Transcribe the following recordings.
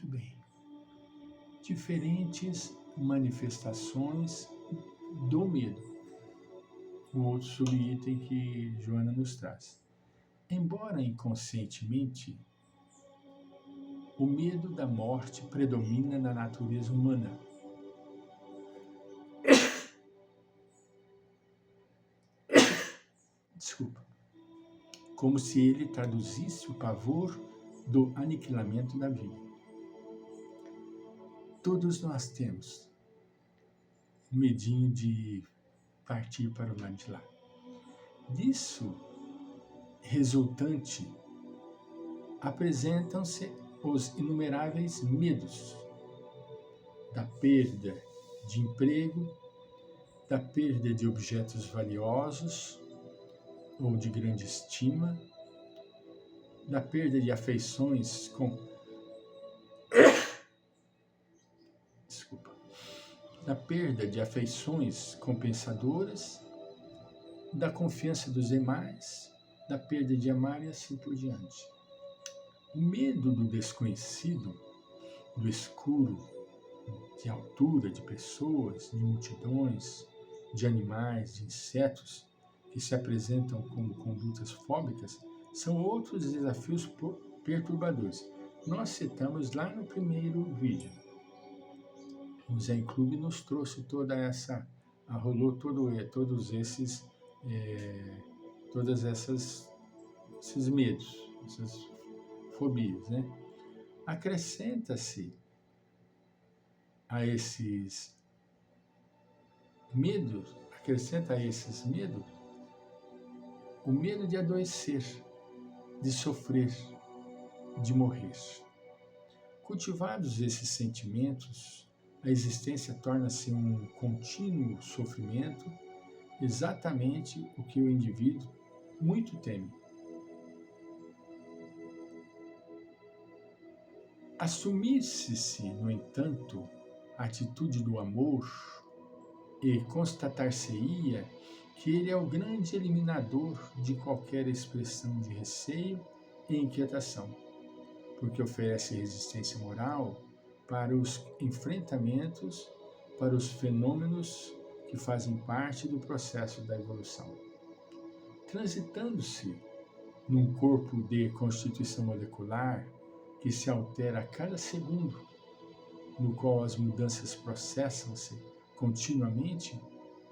Muito bem. Diferentes manifestações do medo. O outro subitem que Joana nos traz. Embora inconscientemente, o medo da morte predomina na natureza humana. Desculpa. Como se ele traduzisse o pavor do aniquilamento da vida. Todos nós temos um medinho de partir para o lado de lá. Disso resultante, apresentam-se os inumeráveis medos da perda de emprego, da perda de objetos valiosos ou de grande estima, da perda de afeições da perda de afeições compensadoras, da confiança dos demais, da perda de amar e assim por diante. O medo do desconhecido, do escuro, de altura, de pessoas, de multidões, de animais, de insetos, que se apresentam como condutas fóbicas, são outros desafios perturbadores. Nós citamos lá no primeiro vídeo. O Zen Club nos trouxe toda essa, rolou todos esses medos, essas fobias, né? Acrescenta-se a esses medos, o medo de adoecer, de sofrer, de morrer. Cultivados esses sentimentos, a existência torna-se um contínuo sofrimento, exatamente o que o indivíduo muito teme. Assumisse-se, no entanto, a atitude do amor e constatar-se-ia que ele é o grande eliminador de qualquer expressão de receio e inquietação, porque oferece resistência moral para os enfrentamentos, para os fenômenos que fazem parte do processo da evolução. Transitando-se num corpo de constituição molecular que se altera a cada segundo, no qual as mudanças processam-se continuamente,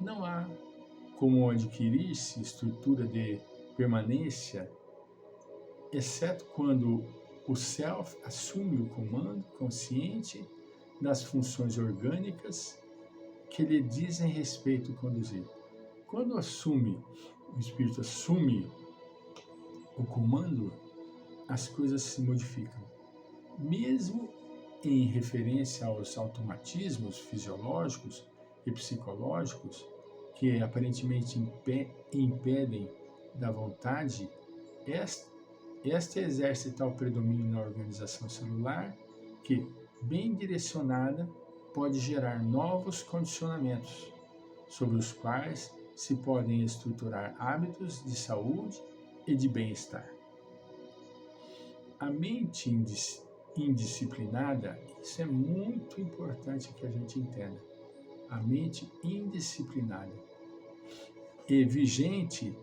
não há como adquirir-se estrutura de permanência, exceto quando o Self assume o comando consciente das funções orgânicas que lhe dizem respeito conduzir. Quando o espírito assume o comando, as coisas se modificam. Mesmo em referência aos automatismos fisiológicos e psicológicos que aparentemente impedem da vontade, esta exerce tal predomínio na organização celular que, bem direcionada, pode gerar novos condicionamentos, sobre os quais se podem estruturar hábitos de saúde e de bem-estar. A mente indisciplinada, isso é muito importante que a gente entenda. A mente indisciplinada e vigente,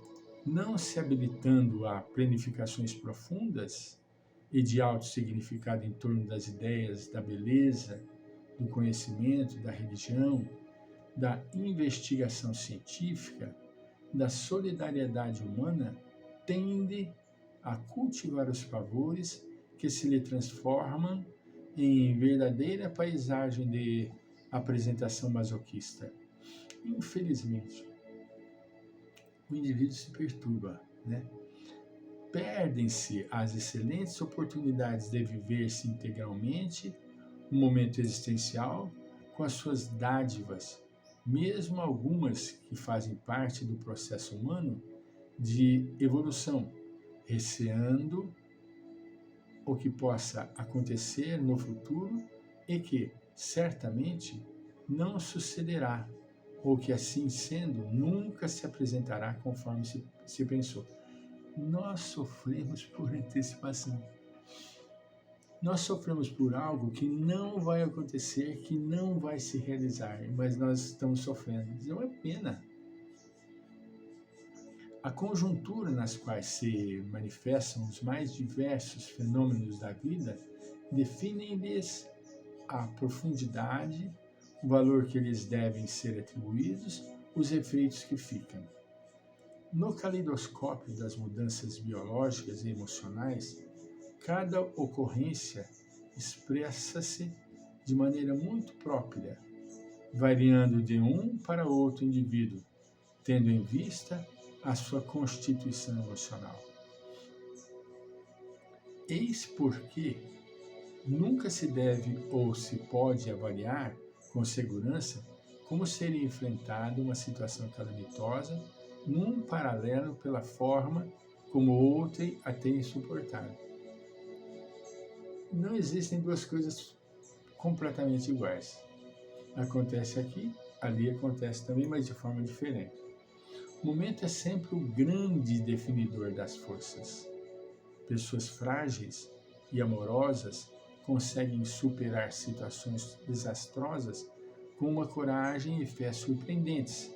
não se habilitando a planificações profundas e de alto significado em torno das ideias da beleza, do conhecimento, da religião, da investigação científica, da solidariedade humana, tende a cultivar os pavores que se lhe transformam em verdadeira paisagem de apresentação masoquista. Infelizmente, o indivíduo se perturba, né? Perdem-se as excelentes oportunidades de viver-se integralmente o momento existencial com as suas dádivas, mesmo algumas que fazem parte do processo humano de evolução, receando o que possa acontecer no futuro e que, certamente, não sucederá, ou que, assim sendo, nunca se apresentará conforme se pensou. Nós sofremos por antecipação. Nós sofremos por algo que não vai acontecer, que não vai se realizar, mas nós estamos sofrendo. Isso é uma pena. A conjuntura nas quais se manifestam os mais diversos fenômenos da vida definem-lhes a profundidade, o valor que eles devem ser atribuídos, os efeitos que ficam. No caleidoscópio das mudanças biológicas e emocionais, cada ocorrência expressa-se de maneira muito própria, variando de um para outro indivíduo, tendo em vista a sua constituição emocional. Eis porque nunca se deve ou se pode avaliar com segurança como seria enfrentada uma situação calamitosa num paralelo pela forma como outrem a tem suportado. Não existem duas coisas completamente iguais. Acontece aqui, ali acontece também, mas de forma diferente. O momento é sempre o grande definidor das forças. Pessoas frágeis e amorosas conseguem superar situações desastrosas com uma coragem e fé surpreendentes,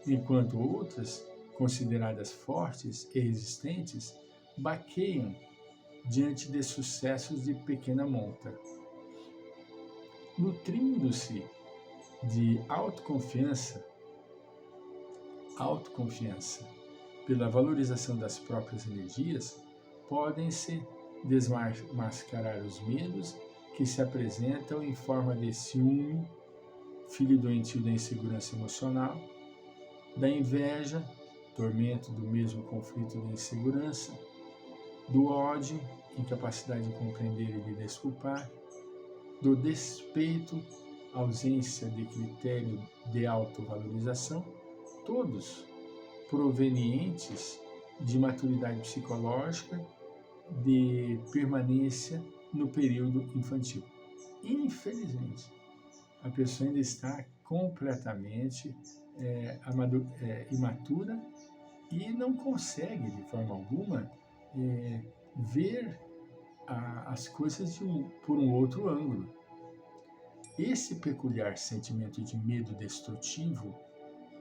enquanto outras, consideradas fortes e resistentes, baqueiam diante de sucessos de pequena monta. Nutrindo-se de autoconfiança pela valorização das próprias energias, podem-se desmascarar os medos que se apresentam em forma de ciúme, filho doentio da insegurança emocional, da inveja, tormento do mesmo conflito de insegurança, do ódio, incapacidade de compreender e de desculpar, do despeito, ausência de critério de autovalorização, todos provenientes de maturidade psicológica, de permanência no período infantil. Infelizmente, a pessoa ainda está completamente imatura e não consegue, de forma alguma, ver as coisas por um outro ângulo. Esse peculiar sentimento de medo destrutivo,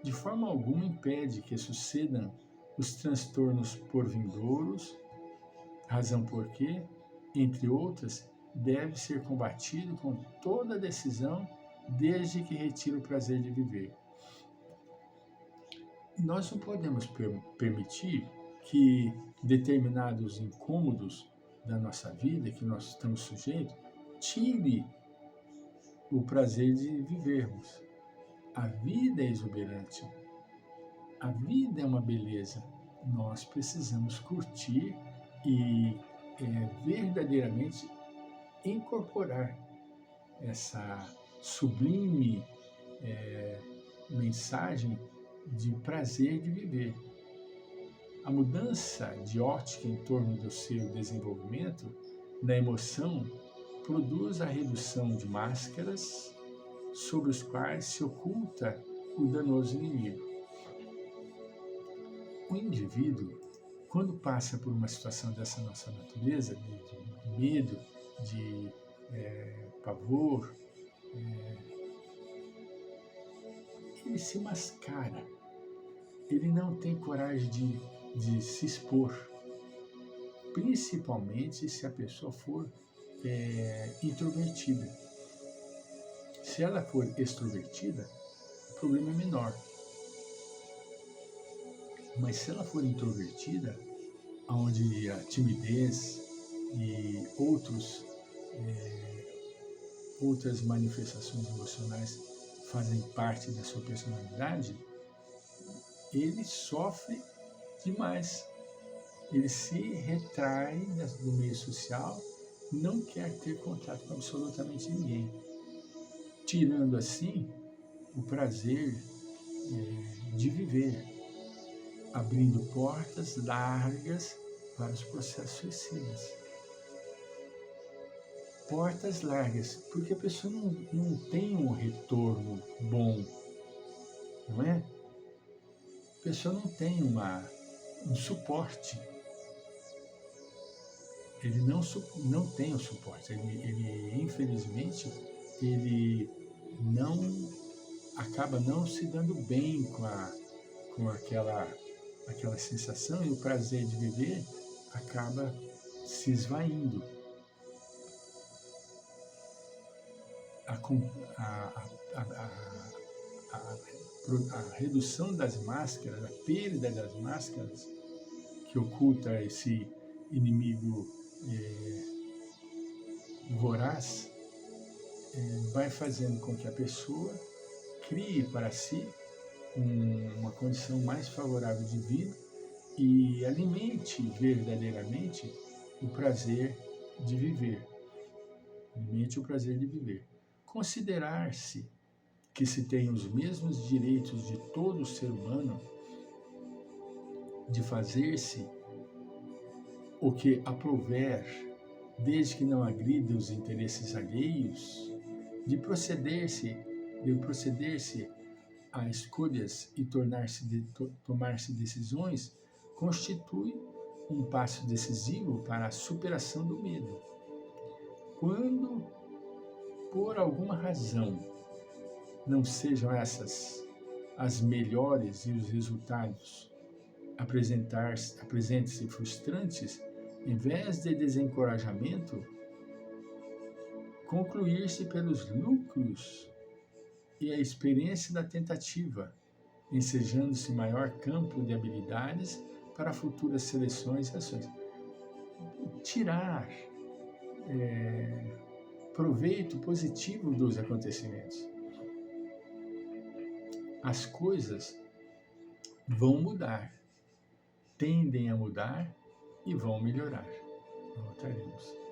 de forma alguma, impede que sucedam os transtornos por vindouros, razão porque, entre outras, deve ser combatido com toda decisão, desde que retire o prazer de viver. Nós não podemos permitir que determinados incômodos da nossa vida, que nós estamos sujeitos, tire o prazer de vivermos. A vida é exuberante. A vida é uma beleza. Nós precisamos curtir e verdadeiramente incorporar essa sublime mensagem de prazer de viver. A mudança de ótica em torno do seu desenvolvimento na emoção produz a redução de máscaras sobre os quais se oculta o danoso inimigo. O indivíduo, quando passa por uma situação dessa nossa natureza, de medo, de pavor, ele se mascara, ele não tem coragem de se expor, principalmente se a pessoa for introvertida. Se ela for extrovertida, o problema é menor. Mas se ela for introvertida, onde a timidez e outras manifestações emocionais fazem parte da sua personalidade, ele sofre demais. Ele se retrai do meio social, não quer ter contato com absolutamente ninguém, tirando assim o prazer de viver, abrindo portas largas para os processos suicidas. Portas largas, porque a pessoa não tem um retorno bom, não é? A pessoa não tem um suporte. ele não tem o suporte. Ele infelizmente, ele não acaba não se dando bem com aquela sensação, e o prazer de viver acaba se esvaindo. A redução das máscaras, a perda das máscaras que oculta esse inimigo voraz, vai fazendo com que a pessoa crie para si uma condição mais favorável de vida e alimente verdadeiramente o prazer de viver. Alimente o prazer de viver. Considerar-se que se tem os mesmos direitos de todo ser humano, de fazer-se o que aprouver, desde que não agrida os interesses alheios, de proceder-se a escolhas e tomar-se decisões, constitui um passo decisivo para a superação do medo. Quando, por alguma razão, não sejam essas as melhores e os resultados apresentem-se frustrantes, em vez de desencorajamento, concluir-se pelos lucros e a experiência da tentativa, ensejando-se maior campo de habilidades para futuras seleções e ações. Tirar proveito positivo dos acontecimentos. As coisas vão mudar, tendem a mudar e vão melhorar. Voltaremos.